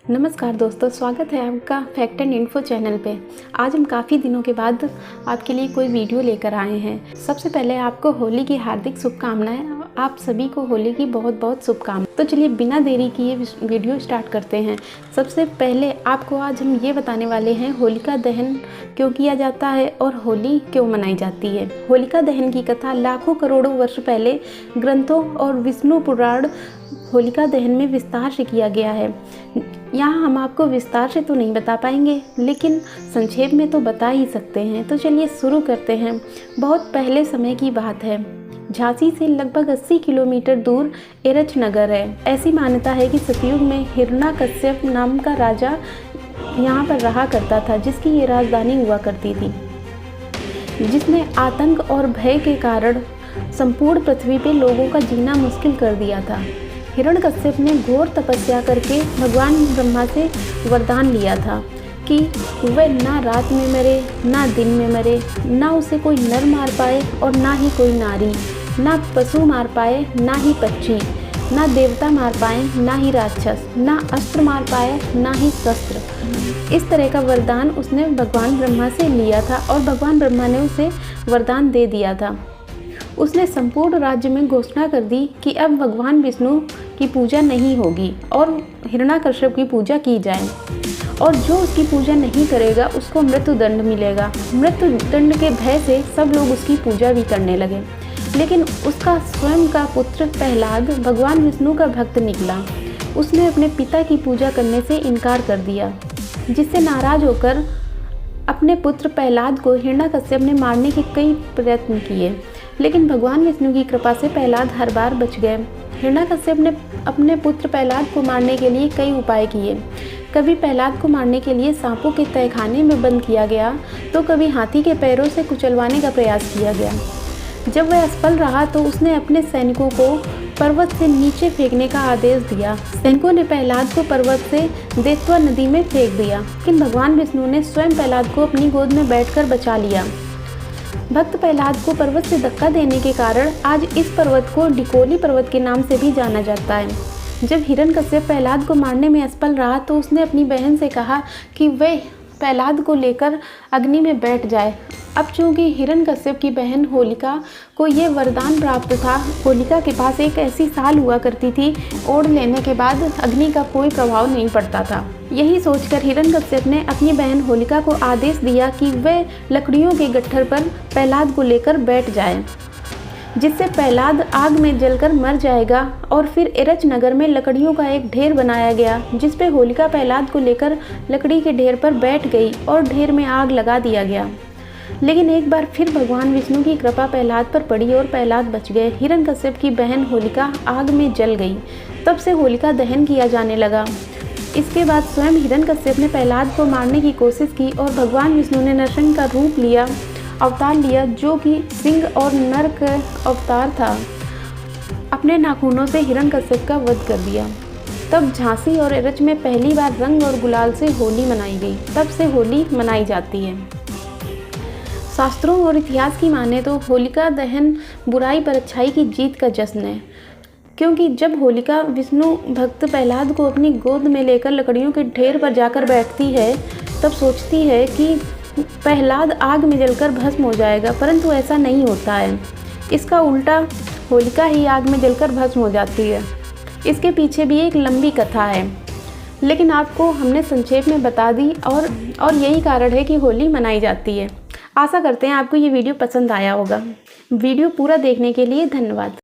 नमस्कार दोस्तों, स्वागत है आपका फैक्ट एंड इन्फो चैनल पे। आज हम काफ़ी दिनों के बाद आपके लिए कोई वीडियो लेकर आए हैं। सबसे पहले आपको होली की हार्दिक शुभकामनाएं। आप सभी को होली की बहुत बहुत शुभकामनाएं। तो चलिए बिना देरी किए वीडियो स्टार्ट करते हैं। सबसे पहले आपको आज हम ये बताने वाले हैं होलिका दहन क्यों किया जाता है और होली क्यों मनाई जाती है। होलिका दहन की कथा लाखों करोड़ों वर्ष पहले ग्रंथों और विष्णु पुराण होलिका दहन में विस्तार से किया गया है। यहाँ हम आपको विस्तार से तो नहीं बता पाएंगे, लेकिन संक्षेप में तो बता ही सकते हैं। तो चलिए शुरू करते हैं। बहुत पहले समय की बात है। झांसी से लगभग 80 किलोमीटर दूर एरच नगर है। ऐसी मान्यता है कि सतयुग में हिरण्यकश्यप नाम का राजा यहाँ पर रहा करता था, जिसकी ये राजधानी हुआ करती थी, जिसने आतंक और भय के कारण संपूर्ण पृथ्वी पे लोगों का जीना मुश्किल कर दिया था। हिरण्यकश्यप ने घोर तपस्या करके भगवान ब्रह्मा से वरदान लिया था कि वह ना रात में मरे ना दिन में मरे, ना उसे कोई नर मार पाए और ना ही कोई नारी, ना पशु मार पाए ना ही पक्षी, ना देवता मार पाए ना ही राक्षस, ना अस्त्र मार पाए ना ही शस्त्र। इस तरह का वरदान उसने भगवान ब्रह्मा से लिया था और भगवान ब्रह्मा ने उसे वरदान दे दिया था। उसने संपूर्ण राज्य में घोषणा कर दी कि अब भगवान विष्णु की पूजा नहीं होगी और हिरण्यकश्यप की पूजा की जाए, और जो उसकी पूजा नहीं करेगा उसको मृत्यु दंड मिलेगा। मृत्यु दंड के भय से सब लोग उसकी पूजा भी करने लगे। लेकिन उसका स्वयं का पुत्र प्रहलाद भगवान विष्णु का भक्त निकला। उसने अपने पिता की पूजा करने से इनकार कर दिया, जिससे नाराज होकर अपने पुत्र प्रहलाद को हिरण्यकश्यप ने मारने के कई प्रयत्न किए, लेकिन भगवान विष्णु की कृपा से प्रहलाद हर बार बच गए। हिरण्यकश्यप ने अपने पुत्र प्रहलाद को मारने के लिए कई उपाय किए। कभी प्रहलाद को मारने के लिए सांपों के तहखाने में बंद किया गया, तो कभी हाथी के पैरों से कुचलवाने का प्रयास किया गया। जब वह असफल रहा तो उसने अपने सैनिकों को पर्वत से नीचे फेंकने का आदेश दिया। सैनिकों ने प्रहलाद को पर्वत से देतवा नदी में फेंक दिया, लेकिन भगवान विष्णु ने स्वयं प्रहलाद को अपनी गोद में बैठकर बचा लिया। भक्त प्रहलाद को पर्वत से धक्का देने के कारण आज इस पर्वत को डिकोली पर्वत के नाम से भी जाना जाता है। जब हिरण्यकश्यप प्रहलाद को मारने में असफल रहा तो उसने अपनी बहन से कहा कि वह प्रहलाद को लेकर अग्नि में बैठ जाए। अब चूंकि हिरण्यकश्यप की बहन होलिका को यह वरदान प्राप्त था, होलिका के पास एक ऐसी साल हुआ करती थी, ओढ़ लेने के बाद अग्नि का कोई प्रभाव नहीं पड़ता था। यही सोचकर हिरण्यकश्यप ने अपनी बहन होलिका को आदेश दिया कि वह लकड़ियों के गट्ठर पर प्रहलाद को लेकर बैठ जाए, जिससे प्रहलाद आग में जलकर मर जाएगा। और फिर एरच नगर में लकड़ियों का एक ढेर बनाया गया, जिस पे होलिका प्रहलाद को लेकर लकड़ी के ढेर पर बैठ गई और ढेर में आग लगा दिया गया। लेकिन एक बार फिर भगवान विष्णु की कृपा प्रहलाद पर पड़ी और प्रहलाद बच गए। हिरण्यकश्यप की बहन होलिका आग में जल गई। तब से होलिका दहन किया जाने लगा। इसके बाद स्वयं हिरण्यकश्यप ने प्रहलाद को मारने की कोशिश की और भगवान विष्णु ने नरसिंह का रूप लिया, अवतार लिया, जो कि सिंह और नर का अवतार था। अपने नाखूनों से हिरण्यकश्यप का वध कर दिया। तब झांसी और एरच में पहली बार रंग और गुलाल से होली मनाई गई। तब से होली मनाई जाती है। शास्त्रों और इतिहास की माने तो होलिका दहन बुराई पर अच्छाई की जीत का जश्न है, क्योंकि जब होलिका विष्णु भक्त प्रहलाद को अपनी गोद में लेकर लकड़ियों के ढेर पर जाकर बैठती है, तब सोचती है कि प्रहलाद आग में जलकर भस्म हो जाएगा, परंतु ऐसा नहीं होता है। इसका उल्टा होलिका ही आग में जलकर भस्म हो जाती है। इसके पीछे भी एक लंबी कथा है, लेकिन आपको हमने संक्षेप में बता दी और यही कारण है कि होली मनाई जाती है। आशा करते हैं आपको ये वीडियो पसंद आया होगा। वीडियो पूरा देखने के लिए धन्यवाद।